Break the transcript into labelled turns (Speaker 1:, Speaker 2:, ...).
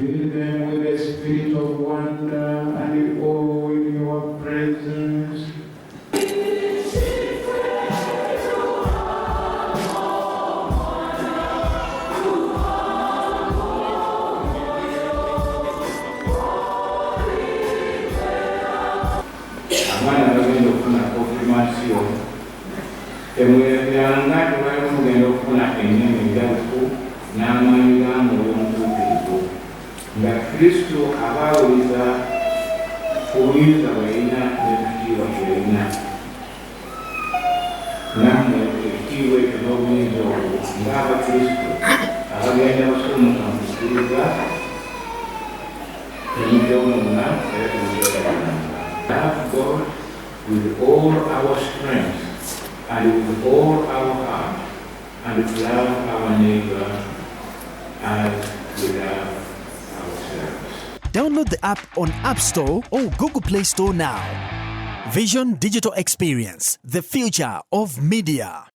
Speaker 1: Fill them with a spirit of wonder and awe in your presence. Abaana bagenda okufuna konfirmasiyo temwebyanga tebali mugenda okufuna ennimi enjalufu n'amaanyi g'amwoyo omutuukirivu nga Kristo abaawuliza obuyinza bwalina n'ekitiibwa kyalina nammwe ekitiibwa ekyo n'obuyinza obwo ng'abakristo abagenda basomoka mu kukkiriza temujyonoona era temujyonoona. Love God with all our strength and with all our heart, and to love our neighbor as we love ourselves.
Speaker 2: Download the app on App Store or Google Play Store now. Vision Digital Experience, the future of media.